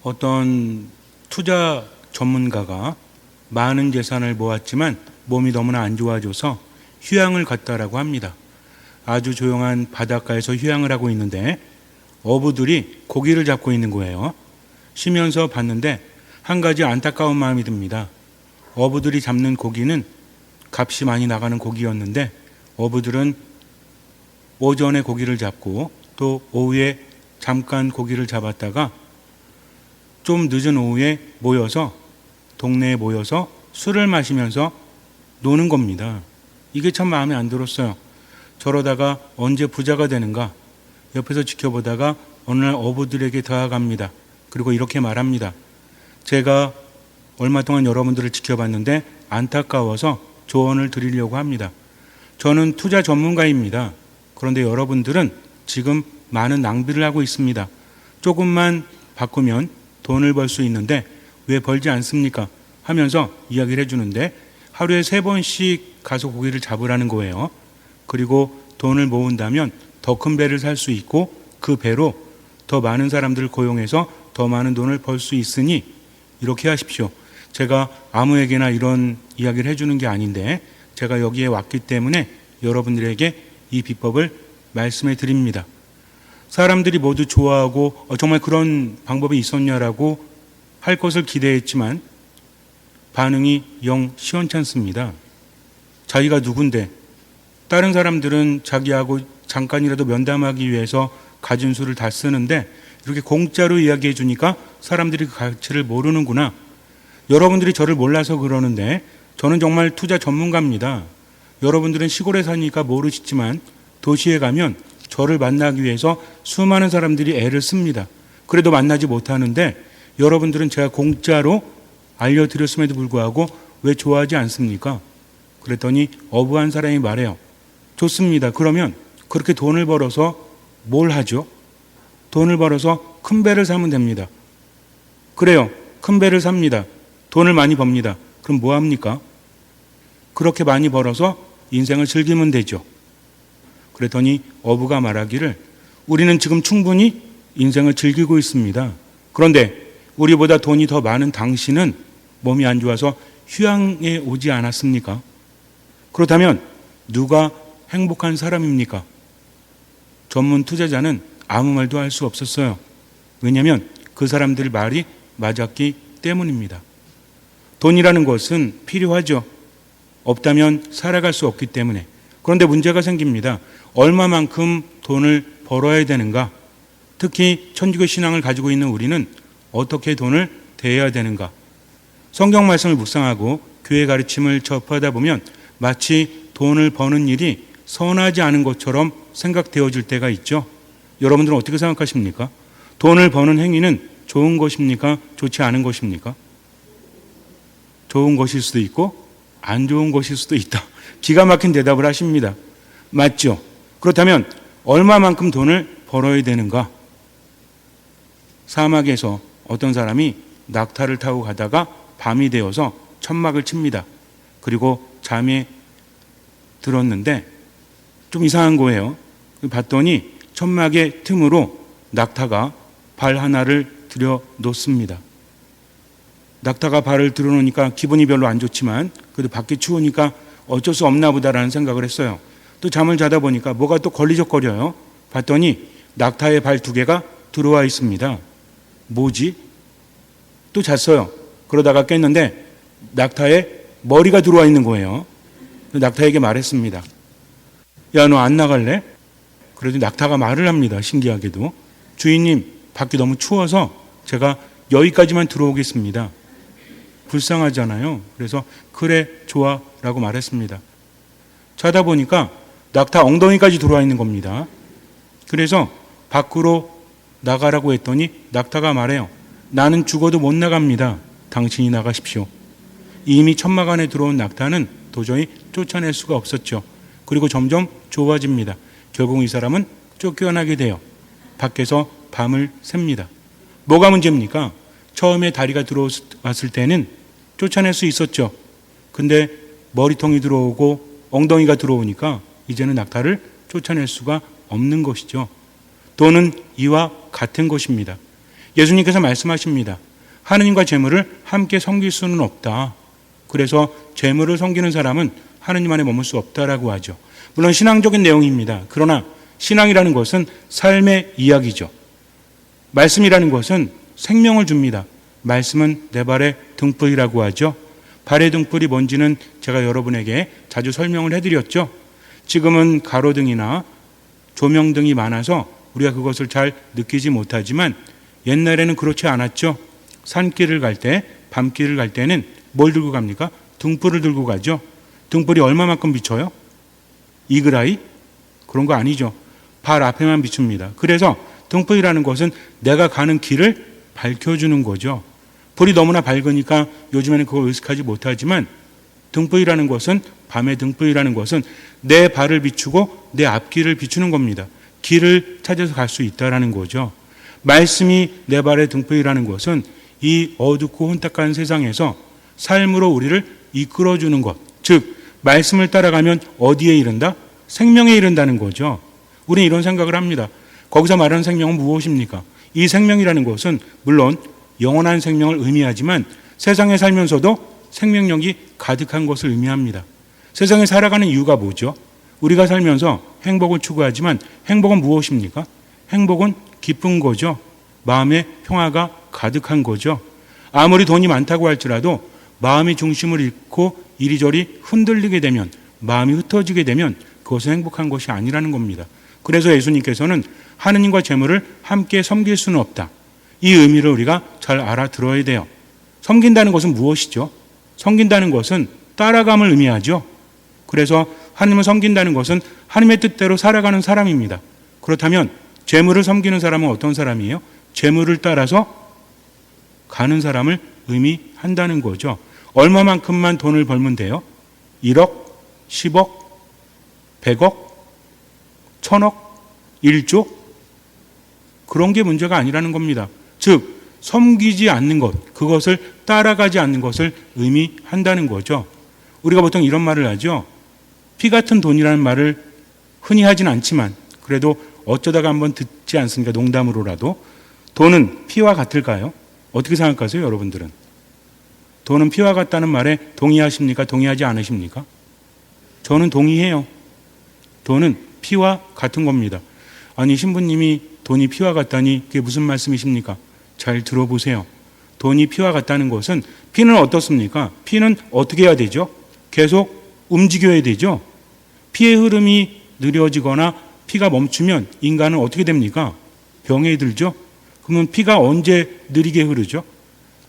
어떤 투자 전문가가 많은 재산을 모았지만 몸이 너무나 안 좋아져서 휴양을 갔다라고 합니다. 아주 조용한 바닷가에서 휴양을 하고 있는데 어부들이 고기를 잡고 있는 거예요. 쉬면서 봤는데 한 가지 안타까운 마음이 듭니다. 어부들이 잡는 고기는 값이 많이 나가는 고기였는데 어부들은 오전에 고기를 잡고 또 오후에 잠깐 고기를 잡았다가 좀 늦은 오후에 동네에 모여서 술을 마시면서 노는 겁니다. 이게 참 마음에 안 들었어요. 저러다가 언제 부자가 되는가? 옆에서 지켜보다가 어느 날 어부들에게 다가갑니다. 그리고 이렇게 말합니다. 제가 얼마 동안 여러분들을 지켜봤는데 안타까워서 조언을 드리려고 합니다. 저는 투자 전문가입니다. 그런데 여러분들은 지금 많은 낭비를 하고 있습니다. 조금만 바꾸면 돈을 벌 수 있는데 왜 벌지 않습니까? 하면서 이야기를 해주는데 하루에 3번씩 가서 고기를 잡으라는 거예요. 그리고 돈을 모은다면 더 큰 배를 살 수 있고 그 배로 더 많은 사람들을 고용해서 더 많은 돈을 벌 수 있으니 이렇게 하십시오. 제가 아무에게나 이런 이야기를 해주는 게 아닌데 제가 여기에 왔기 때문에 여러분들에게 이 비법을 말씀해 드립니다. 사람들이 모두 좋아하고 정말 그런 방법이 있었냐라고 할 것을 기대했지만 반응이 영 시원찮습니다. 자기가 누군데 다른 사람들은 자기하고 잠깐이라도 면담하기 위해서 가진 수를 다 쓰는데 이렇게 공짜로 이야기해 주니까 사람들이 그 가치를 모르는구나. 여러분들이 저를 몰라서 그러는데 저는 정말 투자 전문가입니다. 여러분들은 시골에 사니까 모르시지만 도시에 가면 저를 만나기 위해서 수많은 사람들이 애를 씁니다. 그래도 만나지 못하는데 여러분들은 제가 공짜로 알려드렸음에도 불구하고 왜 좋아하지 않습니까? 그랬더니 어부한 사람이 말해요. 좋습니다. 그러면 그렇게 돈을 벌어서 뭘 하죠? 돈을 벌어서 큰 배를 사면 됩니다. 그래요. 큰 배를 삽니다. 돈을 많이 법니다. 그럼 뭐 합니까? 그렇게 많이 벌어서 인생을 즐기면 되죠. 그랬더니 어부가 말하기를 우리는 지금 충분히 인생을 즐기고 있습니다. 그런데 우리보다 돈이 더 많은 당신은 몸이 안 좋아서 휴양에 오지 않았습니까? 그렇다면 누가 행복한 사람입니까? 전문 투자자는 아무 말도 할 수 없었어요. 왜냐하면 그 사람들 말이 맞았기 때문입니다. 돈이라는 것은 필요하죠. 없다면 살아갈 수 없기 때문에. 그런데 문제가 생깁니다. 얼마만큼 돈을 벌어야 되는가? 특히 천주교 신앙을 가지고 있는 우리는 어떻게 돈을 대해야 되는가? 성경 말씀을 묵상하고 교회 가르침을 접하다 보면 마치 돈을 버는 일이 선하지 않은 것처럼 생각되어질 때가 있죠. 여러분들은 어떻게 생각하십니까? 돈을 버는 행위는 좋은 것입니까? 좋지 않은 것입니까? 좋은 것일 수도 있고 안 좋은 것일 수도 있다. 기가 막힌 대답을 하십니다. 맞죠? 그렇다면 얼마만큼 돈을 벌어야 되는가? 사막에서 어떤 사람이 낙타를 타고 가다가 밤이 되어서 천막을 칩니다. 그리고 잠에 들었는데 좀 이상한 거예요. 봤더니 천막의 틈으로 낙타가 발 하나를 들여 놓습니다. 낙타가 발을 들어놓으니까 기분이 별로 안 좋지만 그래도 밖이 추우니까 어쩔 수 없나 보다라는 생각을 했어요. 또 잠을 자다 보니까 뭐가 또 걸리적거려요. 봤더니 낙타의 발 2개가 들어와 있습니다. 뭐지? 또 잤어요. 그러다가 깼는데 낙타의 머리가 들어와 있는 거예요. 낙타에게 말했습니다. 야, 너 안 나갈래? 그래도 낙타가 말을 합니다. 신기하게도. 주인님, 밖이 너무 추워서 제가 여기까지만 들어오겠습니다. 불쌍하잖아요. 그래서 그래, 좋아 라고 말했습니다. 자다 보니까 낙타 엉덩이까지 들어와 있는 겁니다. 그래서 밖으로 나가라고 했더니 낙타가 말해요. 나는 죽어도 못 나갑니다. 당신이 나가십시오. 이미 천막 안에 들어온 낙타는 도저히 쫓아낼 수가 없었죠. 그리고 점점 좁아집니다. 결국 이 사람은 쫓겨나게 돼요. 밖에서 밤을 샙니다. 뭐가 문제입니까? 처음에 다리가 들어왔을 때는 쫓아낼 수 있었죠. 근데 머리통이 들어오고 엉덩이가 들어오니까 이제는 낙타를 쫓아낼 수가 없는 것이죠. 돈은 이와 같은 것입니다. 예수님께서 말씀하십니다. 하느님과 재물을 함께 섬길 수는 없다. 그래서 재물을 섬기는 사람은 하느님 안에 머물 수 없다라고 하죠. 물론 신앙적인 내용입니다. 그러나 신앙이라는 것은 삶의 이야기죠. 말씀이라는 것은 생명을 줍니다. 말씀은 내 발의 등불이라고 하죠. 발의 등불이 뭔지는 제가 여러분에게 자주 설명을 해드렸죠. 지금은 가로등이나 조명등이 많아서 우리가 그것을 잘 느끼지 못하지만 옛날에는 그렇지 않았죠. 산길을 갈 때, 밤길을 갈 때는 뭘 들고 갑니까? 등불을 들고 가죠. 등불이 얼마만큼 비춰요? 이글아이? 그런 거 아니죠. 발 앞에만 비춥니다. 그래서 등불이라는 것은 내가 가는 길을 밝혀주는 거죠. 불이 너무나 밝으니까 요즘에는 그걸 의식하지 못하지만 등불이라는 것은, 밤의 등불이라는 것은 내 발을 비추고 내 앞길을 비추는 겁니다. 길을 찾아서 갈 수 있다라는 거죠. 말씀이 내 발의 등불이라는 것은 이 어둡고 혼탁한 세상에서 삶으로 우리를 이끌어주는 것, 즉 말씀을 따라가면 어디에 이른다? 생명에 이른다는 거죠. 우리는 이런 생각을 합니다. 거기서 말하는 생명은 무엇입니까? 이 생명이라는 것은 물론 영원한 생명을 의미하지만 세상에 살면서도 생명력이 가득한 것을 의미합니다. 세상에 살아가는 이유가 뭐죠? 우리가 살면서 행복을 추구하지만 행복은 무엇입니까? 행복은 기쁜 거죠. 마음의 평화가 가득한 거죠. 아무리 돈이 많다고 할지라도 마음의 중심을 잃고 이리저리 흔들리게 되면, 마음이 흩어지게 되면 그것은 행복한 것이 아니라는 겁니다. 그래서 예수님께서는 하느님과 재물을 함께 섬길 수는 없다. 이 의미를 우리가 잘 알아들어야 돼요. 섬긴다는 것은 무엇이죠? 섬긴다는 것은 따라감을 의미하죠. 그래서 하나님을 섬긴다는 것은 하나님의 뜻대로 살아가는 사람입니다. 그렇다면 재물을 섬기는 사람은 어떤 사람이에요? 재물을 따라서 가는 사람을 의미한다는 거죠. 얼마만큼만 돈을 벌면 돼요? 1억, 10억, 100억, 1000억, 1조? 그런 게 문제가 아니라는 겁니다. 즉 섬기지 않는 것, 그것을 따라가지 않는 것을 의미한다는 거죠. 우리가 보통 이런 말을 하죠. 피 같은 돈이라는 말을 흔히 하진 않지만 그래도 어쩌다가 한번 듣지 않습니까? 농담으로라도. 돈은 피와 같을까요? 어떻게 생각하세요, 여러분들은? 돈은 피와 같다는 말에 동의하십니까? 동의하지 않으십니까? 저는 동의해요. 돈은 피와 같은 겁니다. 아니, 신부님이 돈이 피와 같다니 그게 무슨 말씀이십니까? 잘 들어보세요. 돈이 피와 같다는 것은, 피는 어떻습니까? 피는 어떻게 해야 되죠? 계속 움직여야 되죠. 피의 흐름이 느려지거나 피가 멈추면 인간은 어떻게 됩니까? 병에 들죠. 그러면 피가 언제 느리게 흐르죠?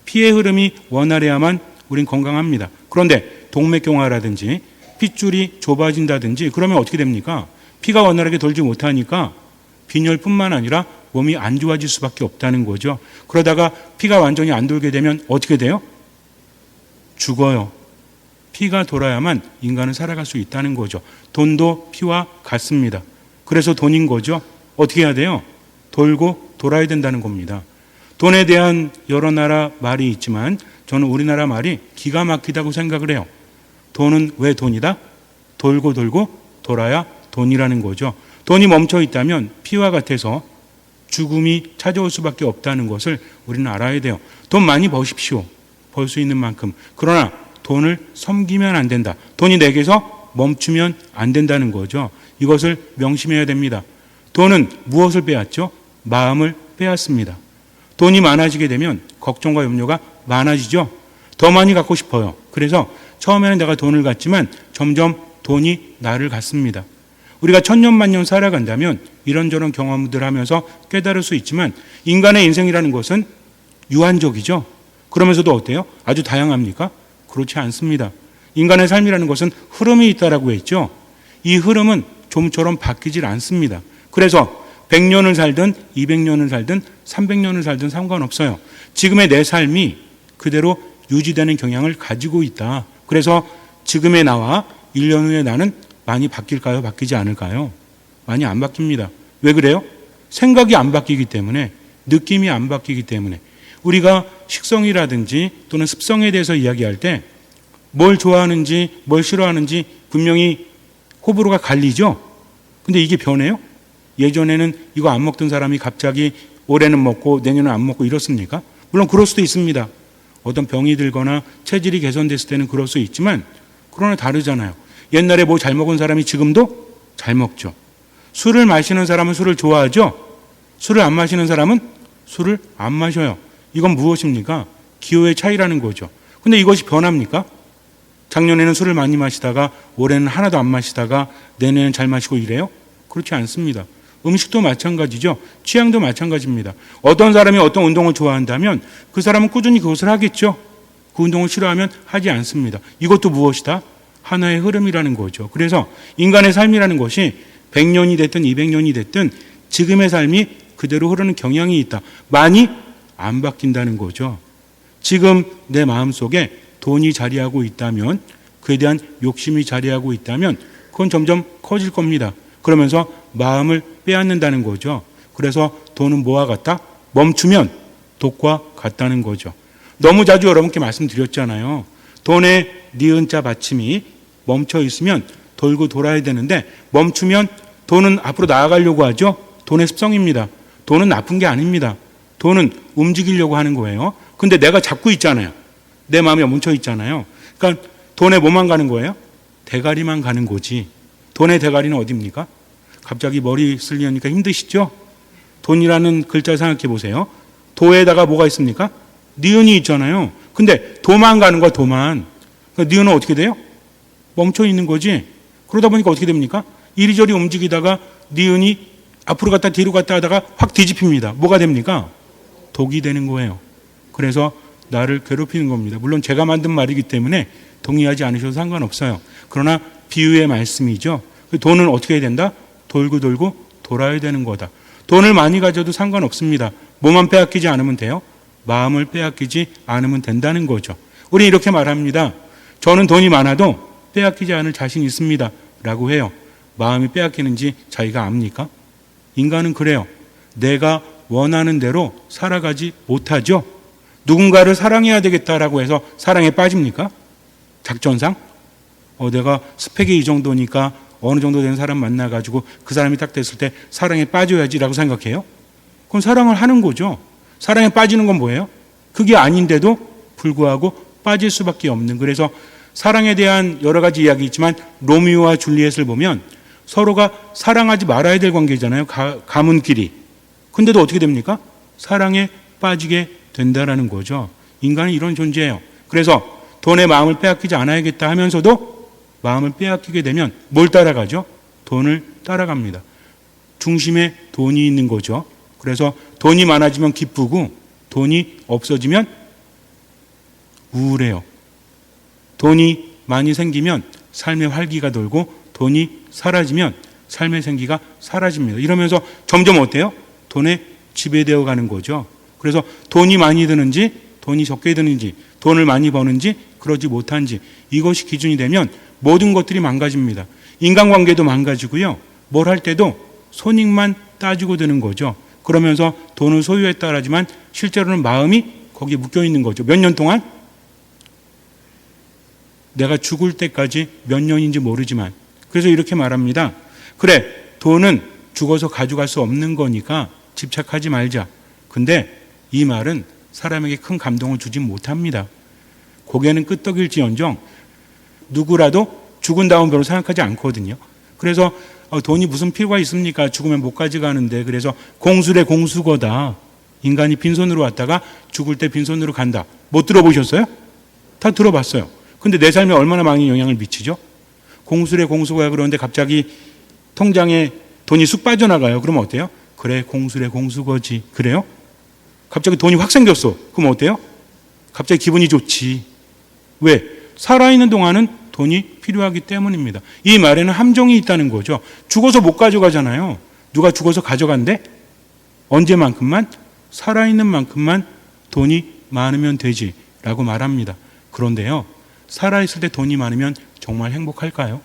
피의 흐름이 원활해야만 우린 건강합니다. 그런데 동맥경화라든지 핏줄이 좁아진다든지 그러면 어떻게 됩니까? 피가 원활하게 돌지 못하니까 빈혈뿐만 아니라 몸이 안 좋아질 수밖에 없다는 거죠. 그러다가 피가 완전히 안 돌게 되면 어떻게 돼요? 죽어요. 피가 돌아야만 인간은 살아갈 수 있다는 거죠. 돈도 피와 같습니다. 그래서 돈인 거죠. 어떻게 해야 돼요? 돌고 돌아야 된다는 겁니다. 돈에 대한 여러 나라 말이 있지만 저는 우리나라 말이 기가 막히다고 생각을 해요. 돈은 왜 돈이다? 돌고 돌고 돌아야 돈이라는 거죠. 돈이 멈춰 있다면 피와 같아서 죽음이 찾아올 수밖에 없다는 것을 우리는 알아야 돼요. 돈 많이 버십시오. 벌 수 있는 만큼. 그러나 돈을 섬기면 안 된다. 돈이 내게서 멈추면 안 된다는 거죠. 이것을 명심해야 됩니다. 돈은 무엇을 빼앗죠? 마음을 빼앗습니다. 돈이 많아지게 되면 걱정과 염려가 많아지죠. 더 많이 갖고 싶어요. 그래서 처음에는 내가 돈을 갖지만 점점 돈이 나를 갖습니다. 우리가 천년만년 살아간다면 이런저런 경험들 하면서 깨달을 수 있지만 인간의 인생이라는 것은 유한적이죠. 그러면서도 어때요? 아주 다양합니까? 그렇지 않습니다. 인간의 삶이라는 것은 흐름이 있다라고 했죠. 이 흐름은 좀처럼 바뀌질 않습니다. 그래서 100년을 살든 200년을 살든 300년을 살든 상관없어요. 지금의 내 삶이 그대로 유지되는 경향을 가지고 있다. 그래서 지금의 나와 1년 후의 나는 많이 바뀔까요? 바뀌지 않을까요? 많이 안 바뀝니다. 왜 그래요? 생각이 안 바뀌기 때문에, 느낌이 안 바뀌기 때문에. 우리가 식성이라든지 또는 습성에 대해서 이야기할 때 뭘 좋아하는지 뭘 싫어하는지 분명히 호불호가 갈리죠. 근데 이게 변해요? 예전에는 이거 안 먹던 사람이 갑자기 올해는 먹고 내년은 안 먹고 이렇습니까? 물론 그럴 수도 있습니다. 어떤 병이 들거나 체질이 개선됐을 때는 그럴 수 있지만 그러나 다르잖아요. 옛날에 뭐 잘 먹은 사람이 지금도 잘 먹죠. 술을 마시는 사람은 술을 좋아하죠. 술을 안 마시는 사람은 술을 안 마셔요. 이건 무엇입니까? 기호의 차이라는 거죠. 근데 이것이 변합니까? 작년에는 술을 많이 마시다가 올해는 하나도 안 마시다가 내년에는 잘 마시고 이래요? 그렇지 않습니다. 음식도 마찬가지죠. 취향도 마찬가지입니다. 어떤 사람이 어떤 운동을 좋아한다면 그 사람은 꾸준히 그것을 하겠죠. 그 운동을 싫어하면 하지 않습니다. 이것도 무엇이다? 하나의 흐름이라는 거죠. 그래서 인간의 삶이라는 것이 100년이 됐든 200년이 됐든 지금의 삶이 그대로 흐르는 경향이 있다. 많이 안 바뀐다는 거죠. 지금 내 마음속에 돈이 자리하고 있다면, 그에 대한 욕심이 자리하고 있다면 그건 점점 커질 겁니다. 그러면서 마음을 빼앗는다는 거죠. 그래서 돈은 뭐와 같다? 멈추면 독과 같다는 거죠. 너무 자주 여러분께 말씀드렸잖아요. 돈에 니은 자 받침이 멈춰 있으면 돌고 돌아야 되는데 멈추면 돈은 앞으로 나아가려고 하죠. 돈의 습성입니다. 돈은 나쁜 게 아닙니다. 돈은 움직이려고 하는 거예요. 근데 내가 잡고 있잖아요. 내 마음이 멈춰 있잖아요. 그러니까 돈에 뭐만 가는 거예요? 대가리만 가는 거지. 돈의 대가리는 어디입니까? 갑자기 머리 쓸려니까 힘드시죠? 돈이라는 글자 생각해 보세요. 도에다가 뭐가 있습니까? 니은이 있잖아요. 근데 도만 가는 거야, 도만. 그러니까 니은은 어떻게 돼요? 멈춰 있는 거지. 그러다 보니까 어떻게 됩니까? 이리저리 움직이다가 니은이 앞으로 갔다 뒤로 갔다 하다가 확 뒤집힙니다. 뭐가 됩니까? 독이 되는 거예요. 그래서 나를 괴롭히는 겁니다. 물론 제가 만든 말이기 때문에 동의하지 않으셔도 상관없어요. 그러나 비유의 말씀이죠. 돈은 어떻게 해야 된다? 돌고 돌고 돌아야 되는 거다. 돈을 많이 가져도 상관없습니다. 뭐만 빼앗기지 않으면 돼요? 마음을 빼앗기지 않으면 된다는 거죠. 우리 이렇게 말합니다. 저는 돈이 많아도 빼앗기지 않을 자신이 있습니다. 라고 해요. 마음이 빼앗기는지 자기가 압니까? 인간은 그래요. 내가 원하는 대로 살아가지 못하죠. 누군가를 사랑해야 되겠다라고 해서 사랑에 빠집니까? 작전상? 내가 스펙이 이 정도니까 어느 정도 된 사람 만나가지고 그 사람이 딱 됐을 때 사랑에 빠져야지라고 생각해요? 그건 사랑을 하는 거죠. 사랑에 빠지는 건 뭐예요? 그게 아닌데도 불구하고 빠질 수밖에 없는. 그래서 사랑에 대한 여러 가지 이야기 있지만 로미오와 줄리엣을 보면 서로가 사랑하지 말아야 될 관계잖아요. 가문끼리. 근데도 어떻게 됩니까? 사랑에 빠지게 된다라는 거죠. 인간은 이런 존재예요. 그래서 돈에 마음을 빼앗기지 않아야겠다 하면서도 마음을 빼앗기게 되면 뭘 따라가죠? 돈을 따라갑니다. 중심에 돈이 있는 거죠. 그래서 돈이 많아지면 기쁘고 돈이 없어지면 우울해요. 돈이 많이 생기면 삶의 활기가 돌고 돈이 사라지면 삶의 생기가 사라집니다. 이러면서 점점 어때요? 돈에 지배되어 가는 거죠. 그래서 돈이 많이 드는지 돈이 적게 드는지 돈을 많이 버는지 그러지 못한지 이것이 기준이 되면 모든 것들이 망가집니다. 인간관계도 망가지고요. 뭘 할 때도 손익만 따지고 드는 거죠. 그러면서 돈을 소유했다 하지만 실제로는 마음이 거기에 묶여 있는 거죠. 몇 년 동안? 내가 죽을 때까지 몇 년인지 모르지만. 그래서 이렇게 말합니다. 그래, 돈은 죽어서 가져갈 수 없는 거니까 집착하지 말자. 근데 이 말은 사람에게 큰 감동을 주지 못합니다. 고개는 끄덕일지언정 누구라도 죽은 다음으로 생각하지 않거든요. 그래서 돈이 무슨 필요가 있습니까? 죽으면 못 가져가는데. 그래서 공수래 공수거다. 인간이 빈손으로 왔다가 죽을 때 빈손으로 간다. 못 들어보셨어요? 다 들어봤어요. 근데 내 삶에 얼마나 많은 영향을 미치죠? 공수래 공수거야 그러는데 갑자기 통장에 돈이 쑥 빠져나가요. 그러면 어때요? 그래, 공수래 공수거지. 그래요? 갑자기 돈이 확 생겼어. 그럼 어때요? 갑자기 기분이 좋지. 왜? 살아있는 동안은 돈이 필요하기 때문입니다. 이 말에는 함정이 있다는 거죠. 죽어서 못 가져가잖아요. 누가 죽어서 가져간대? 언제만큼만? 살아있는 만큼만 돈이 많으면 되지라고 말합니다. 그런데요, 살아있을 때 돈이 많으면 정말 행복할까요?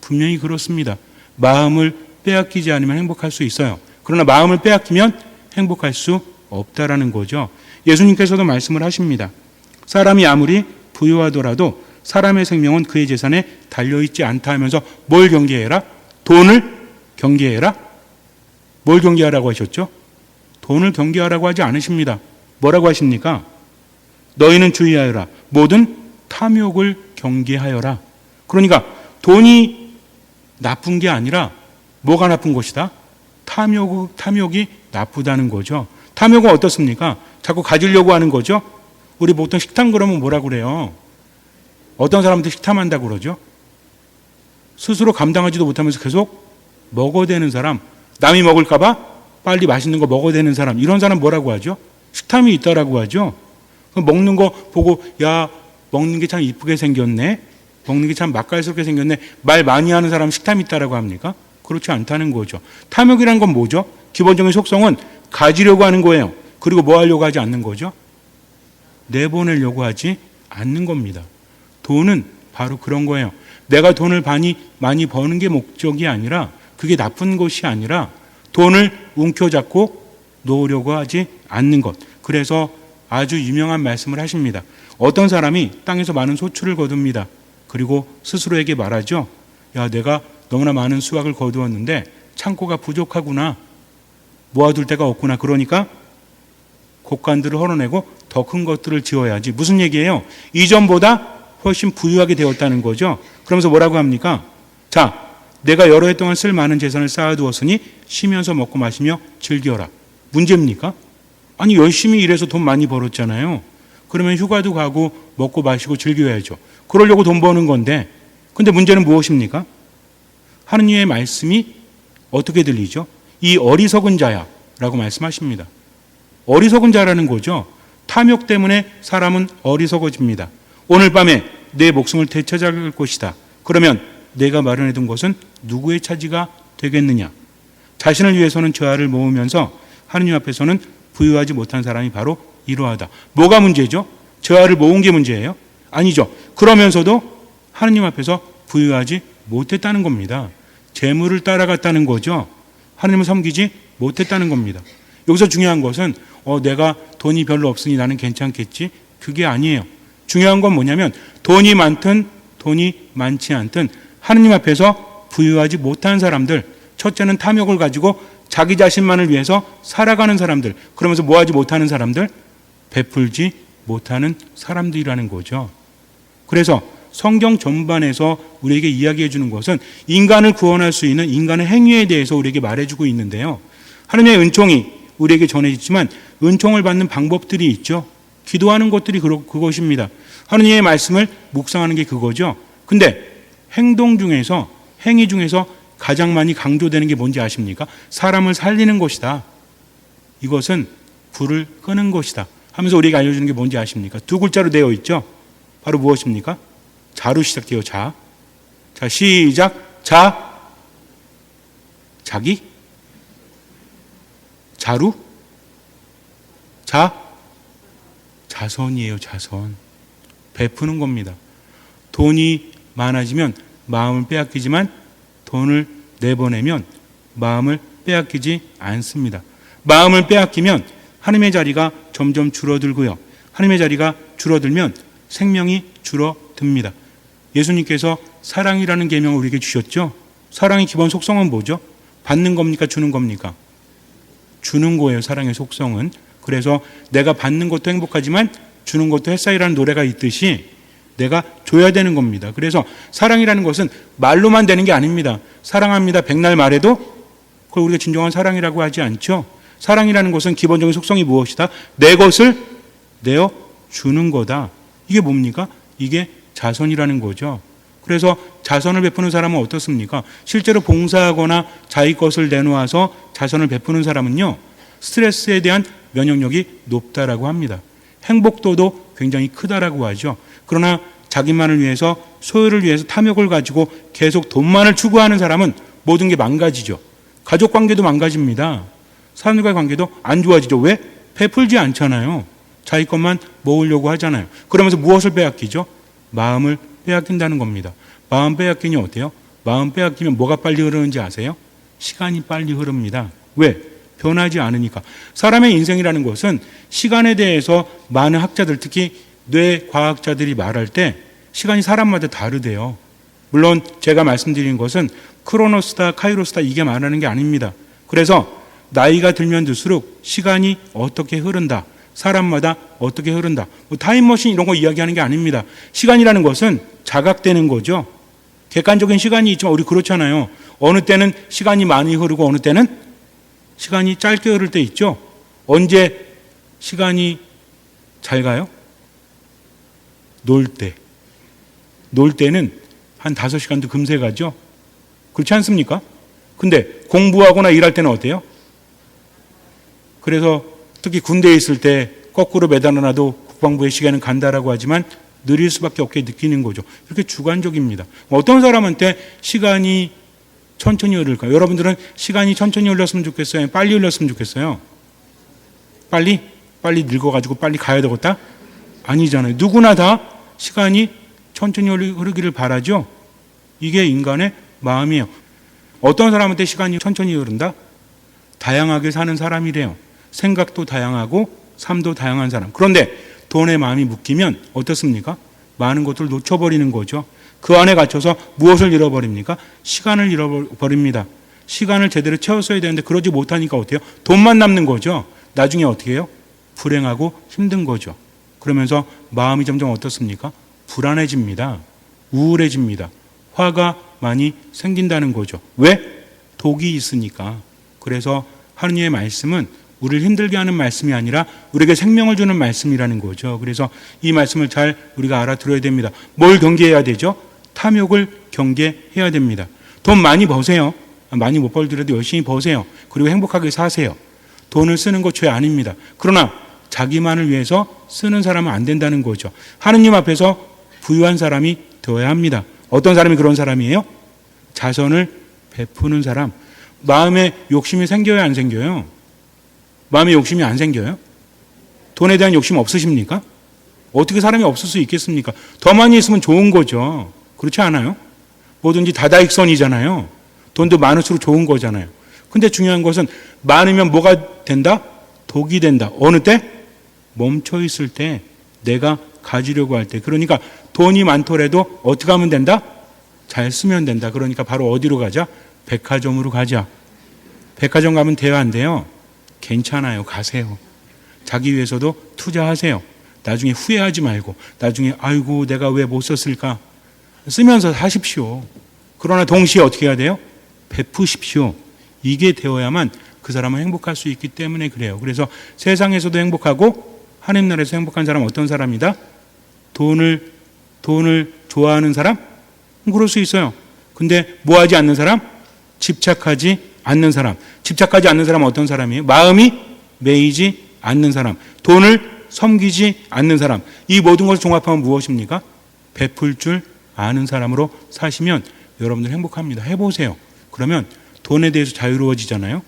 분명히 그렇습니다. 마음을 빼앗기지 않으면 행복할 수 있어요. 그러나 마음을 빼앗기면 행복할 수 없다라는 거죠. 예수님께서도 말씀을 하십니다. 사람이 아무리 부유하더라도 사람의 생명은 그의 재산에 달려있지 않다 하면서 뭘 경계해라? 돈을 경계해라? 뭘 경계하라고 하셨죠? 돈을 경계하라고 하지 않으십니다. 뭐라고 하십니까? 너희는 주의하여라. 모든 탐욕을 경계하여라. 그러니까 돈이 나쁜 게 아니라 뭐가 나쁜 것이다? 탐욕이 나쁘다는 거죠. 탐욕은 어떻습니까? 자꾸 가지려고 하는 거죠. 우리 보통 식탐 그러면 뭐라고 그래요? 어떤 사람들 식탐한다고 그러죠? 스스로 감당하지도 못하면서 계속 먹어대는 사람, 남이 먹을까 봐 빨리 맛있는 거 먹어대는 사람, 이런 사람 뭐라고 하죠? 식탐이 있다라고 하죠. 먹는 거 보고 야, 먹는 게 참 이쁘게 생겼네, 먹는 게 참 맛깔스럽게 생겼네, 말 많이 하는 사람 식탐이 있다라고 합니까? 그렇지 않다는 거죠. 탐욕이란 건 뭐죠? 기본적인 속성은 가지려고 하는 거예요. 그리고 뭐 하려고 하지 않는 거죠? 내보내려고 하지 않는 겁니다. 돈은 바로 그런 거예요. 내가 돈을 많이 버는 게 목적이 아니라, 그게 나쁜 것이 아니라 돈을 움켜잡고 놓으려고 하지 않는 것. 그래서 아주 유명한 말씀을 하십니다. 어떤 사람이 땅에서 많은 소출을 거둡니다. 그리고 스스로에게 말하죠. 야, 내가 너무나 많은 수확을 거두었는데 창고가 부족하구나. 모아둘 데가 없구나. 그러니까 곡간들을 헐어내고 더 큰 것들을 지어야지. 무슨 얘기예요? 이전보다 훨씬 부유하게 되었다는 거죠. 그러면서 뭐라고 합니까? 자, 내가 여러 해 동안 쓸 많은 재산을 쌓아두었으니 쉬면서 먹고 마시며 즐겨라. 문제입니까? 아니, 열심히 일해서 돈 많이 벌었잖아요. 그러면 휴가도 가고 먹고 마시고 즐겨야죠. 그러려고 돈 버는 건데, 근데 문제는 무엇입니까? 하느님의 말씀이 어떻게 들리죠? 이 어리석은 자야 라고 말씀하십니다. 어리석은 자라는 거죠. 탐욕 때문에 사람은 어리석어집니다. 오늘 밤에 내 목숨을 되찾아갈 것이다. 그러면 내가 마련해둔 것은 누구의 차지가 되겠느냐? 자신을 위해서는 죄악을 모으면서 하느님 앞에서는 부유하지 못한 사람이 바로 이러하다. 뭐가 문제죠? 죄악을 모은 게 문제예요? 아니죠. 그러면서도 하느님 앞에서 부유하지 못했다는 겁니다. 재물을 따라갔다는 거죠. 하느님을 섬기지 못했다는 겁니다. 여기서 중요한 것은 내가 돈이 별로 없으니 나는 괜찮겠지? 그게 아니에요. 중요한 건 뭐냐면 돈이 많든 돈이 많지 않든 하느님 앞에서 부유하지 못한 사람들, 첫째는 탐욕을 가지고 자기 자신만을 위해서 살아가는 사람들, 그러면서 뭐하지 못하는 사람들, 베풀지 못하는 사람들이라는 거죠. 그래서 성경 전반에서 우리에게 이야기해 주는 것은 인간을 구원할 수 있는 인간의 행위에 대해서 우리에게 말해주고 있는데요. 하느님의 은총이 우리에게 전해지지만 은총을 받는 방법들이 있죠. 기도하는 것들이 그것입니다. 하느님의 말씀을 묵상하는 게 그거죠. 근데 행위 중에서 가장 많이 강조되는 게 뭔지 아십니까? 사람을 살리는 것이다. 이것은 불을 끄는 것이다 하면서 우리에게 알려주는 게 뭔지 아십니까? 두 글자로 되어 있죠. 바로 무엇입니까? 자로 시작돼요. 자, 시작. 자기, 자루, 자선이에요. 자선. 베푸는 겁니다. 돈이 많아지면 마음을 빼앗기지만 돈을 내보내면 마음을 빼앗기지 않습니다. 마음을 빼앗기면 하나님의 자리가 점점 줄어들고요. 하나님의 자리가 줄어들면 생명이 줄어듭니다. 예수님께서 사랑이라는 계명을 우리에게 주셨죠. 사랑의 기본 속성은 뭐죠? 받는 겁니까? 주는 겁니까? 주는 거예요. 사랑의 속성은. 그래서 내가 받는 것도 행복하지만 주는 것도 햇살이라는 노래가 있듯이 내가 줘야 되는 겁니다. 그래서 사랑이라는 것은 말로만 되는 게 아닙니다. 사랑합니다. 백날 말해도 그걸 우리가 진정한 사랑이라고 하지 않죠. 사랑이라는 것은 기본적인 속성이 무엇이다? 내 것을 내어 주는 거다. 이게 뭡니까? 이게 자선이라는 거죠. 그래서 자선을 베푸는 사람은 어떻습니까? 실제로 봉사하거나 자기 것을 내놓아서 자선을 베푸는 사람은요, 스트레스에 대한 면역력이 높다라고 합니다. 행복도도 굉장히 크다라고 하죠. 그러나 자기만을 위해서, 소유를 위해서 탐욕을 가지고 계속 돈만을 추구하는 사람은 모든 게 망가지죠. 가족 관계도 망가집니다. 사람들과의 관계도 안 좋아지죠. 왜? 베풀지 않잖아요. 자기 것만 모으려고 하잖아요. 그러면서 무엇을 빼앗기죠? 마음을 빼앗긴다는 겁니다. 마음 빼앗기니 어때요? 마음 빼앗기면 뭐가 빨리 흐르는지 아세요? 시간이 빨리 흐릅니다. 왜? 변하지 않으니까. 사람의 인생이라는 것은 시간에 대해서 많은 학자들, 특히 뇌과학자들이 말할 때 시간이 사람마다 다르대요. 물론 제가 말씀드린 것은 크로노스다, 카이로스다 이게 말하는 게 아닙니다. 그래서 나이가 들면 들수록 시간이 어떻게 흐른다. 사람마다 어떻게 흐른다. 뭐 타임머신 이런 거 이야기하는 게 아닙니다. 시간이라는 것은 자각되는 거죠. 객관적인 시간이 있지만 우리 그렇잖아요. 어느 때는 시간이 많이 흐르고 어느 때는 시간이 짧게 흐를 때 있죠. 언제 시간이 잘 가요? 놀 때. 놀 때는 한 5시간도 금세 가죠. 그렇지 않습니까? 근데 공부하거나 일할 때는 어때요? 그래서 특히 군대에 있을 때 거꾸로 매달아놔도 국방부의 시간은 간다라고 하지만 느릴 수밖에 없게 느끼는 거죠. 이렇게 주관적입니다. 어떤 사람한테 시간이 천천히 흐를까요? 여러분들은 시간이 천천히 흘렀으면 좋겠어요? 빨리 흘렀으면 좋겠어요? 빨리 늙어가지고 빨리 가야 되겠다? 아니잖아요. 누구나 다 시간이 천천히 흐르기를 바라죠. 이게 인간의 마음이에요. 어떤 사람한테 시간이 천천히 흐른다? 다양하게 사는 사람이래요. 생각도 다양하고 삶도 다양한 사람. 그런데 돈에 마음이 묶이면 어떻습니까? 많은 것들을 놓쳐버리는 거죠. 그 안에 갇혀서 무엇을 잃어버립니까? 시간을 잃어버립니다. 시간을 제대로 채웠어야 되는데 그러지 못하니까 어때요? 돈만 남는 거죠. 나중에 어떻게 해요? 불행하고 힘든 거죠. 그러면서 마음이 점점 어떻습니까? 불안해집니다. 우울해집니다. 화가 많이 생긴다는 거죠. 왜? 독이 있으니까. 그래서 하느님의 말씀은 우리를 힘들게 하는 말씀이 아니라 우리에게 생명을 주는 말씀이라는 거죠. 그래서 이 말씀을 잘 우리가 알아들어야 됩니다. 뭘 경계해야 되죠? 탐욕을 경계해야 됩니다. 돈 많이 버세요. 많이 못 벌더라도 열심히 버세요. 그리고 행복하게 사세요. 돈을 쓰는 거 죄 아닙니다. 그러나 자기만을 위해서 쓰는 사람은 안 된다는 거죠. 하느님 앞에서 부유한 사람이 되어야 합니다. 어떤 사람이 그런 사람이에요? 자선을 베푸는 사람. 마음에 욕심이 생겨요, 안 생겨요? 마음에 욕심이 안 생겨요? 돈에 대한 욕심 없으십니까? 어떻게 사람이 없을 수 있겠습니까? 더 많이 있으면 좋은 거죠. 그렇지 않아요? 뭐든지 다다익선이잖아요. 돈도 많을수록 좋은 거잖아요. 근데 중요한 것은 많으면 뭐가 된다? 독이 된다. 어느 때? 멈춰 있을 때, 내가 가지려고 할 때. 그러니까 돈이 많더라도 어떻게 하면 된다? 잘 쓰면 된다. 그러니까 바로 어디로 가자? 백화점으로 가자. 백화점 가면 돼요, 안 돼요? 괜찮아요. 가세요. 자기 위해서도 투자하세요. 나중에 후회하지 말고, 나중에 아이고 내가 왜 못 썼을까? 쓰면서 사십시오. 그러나 동시에 어떻게 해야 돼요? 베푸십시오. 이게 되어야만 그 사람은 행복할 수 있기 때문에 그래요. 그래서 세상에서도 행복하고 하나님 나라에서 행복한 사람은 어떤 사람이다? 돈을 좋아하는 사람? 그럴 수 있어요. 근데 뭐 하지 않는 사람? 집착하지 않는 사람. 집착하지 않는 사람은 어떤 사람이에요? 마음이 매이지 않는 사람. 돈을 섬기지 않는 사람. 이 모든 것을 종합하면 무엇입니까? 베풀 줄 아는 사람으로 사시면 여러분들 행복합니다. 해보세요. 그러면 돈에 대해서 자유로워지잖아요.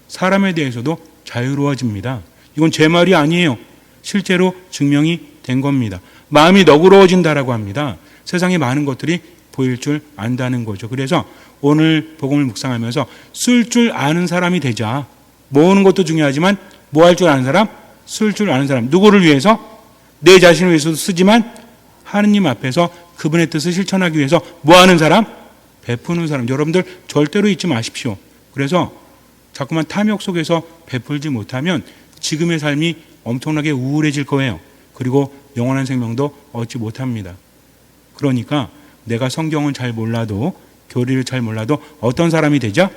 사람에 대해서도 자유로워집니다. 이건 제 말이 아니에요. 실제로 증명이 된 겁니다. 마음이 너그러워진다라고 합니다. 세상에 많은 것들이 보일 줄 안다는 거죠. 그래서 오늘 복음을 묵상하면서 쓸 줄 아는 사람이 되자. 모으는 것도 중요하지만 뭐 할 줄 아는 사람? 쓸 줄 아는 사람. 누구를 위해서? 내 자신을 위해서도 쓰지만 하느님 앞에서 그분의 뜻을 실천하기 위해서 뭐 하는 사람? 베푸는 사람. 여러분들 절대로 잊지 마십시오. 그래서 자꾸만 탐욕 속에서 베풀지 못하면 지금의 삶이 엄청나게 우울해질 거예요. 그리고 영원한 생명도 얻지 못합니다. 그러니까 내가 성경을 잘 몰라도, 교리를 잘 몰라도 어떤 사람이 되자?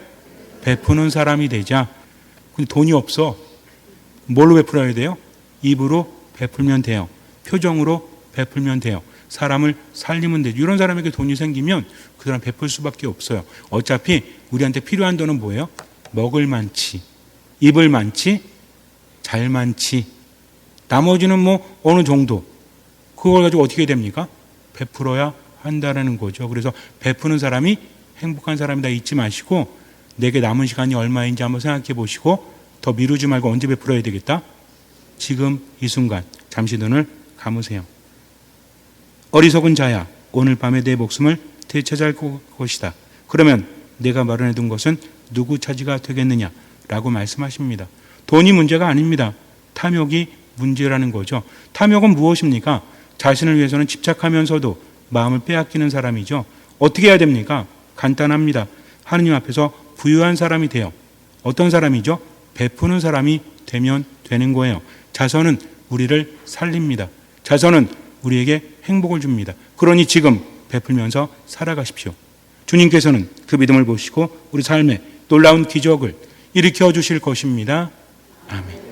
베푸는 사람이 되자. 근데 돈이 없어. 뭘로 베풀어야 돼요? 입으로 베풀면 돼요. 표정으로 베풀면 돼요. 사람을 살리면 돼요. 이런 사람에게 돈이 생기면 그 사람 베풀 수밖에 없어요. 어차피 우리한테 필요한 돈은 뭐예요? 먹을 만치, 입을 만치, 잘 만치. 나머지는 뭐 어느 정도. 그걸 가지고 어떻게 됩니까? 베풀어야 한다라는 거죠. 그래서 베푸는 사람이 행복한 사람이다 잊지 마시고 내게 남은 시간이 얼마인지 한번 생각해 보시고 더 미루지 말고 언제 베풀어야 되겠다? 지금 이 순간 잠시 눈을 감으세요. 어리석은 자야, 오늘 밤에 내 목숨을 되찾을 것이다. 그러면 내가 마련해둔 것은 누구 차지가 되겠느냐? 라고 말씀하십니다. 돈이 문제가 아닙니다. 탐욕이 문제라는 거죠. 탐욕은 무엇입니까? 자신을 위해서는 집착하면서도 마음을 빼앗기는 사람이죠. 어떻게 해야 됩니까? 간단합니다. 하느님 앞에서 부유한 사람이 돼요. 어떤 사람이죠? 베푸는 사람이 되면 되는 거예요. 자선은 우리를 살립니다. 자선은 우리에게 행복을 줍니다. 그러니 지금 베풀면서 살아가십시오. 주님께서는 그 믿음을 보시고 우리 삶에 놀라운 기적을 일으켜 주실 것입니다. 아멘.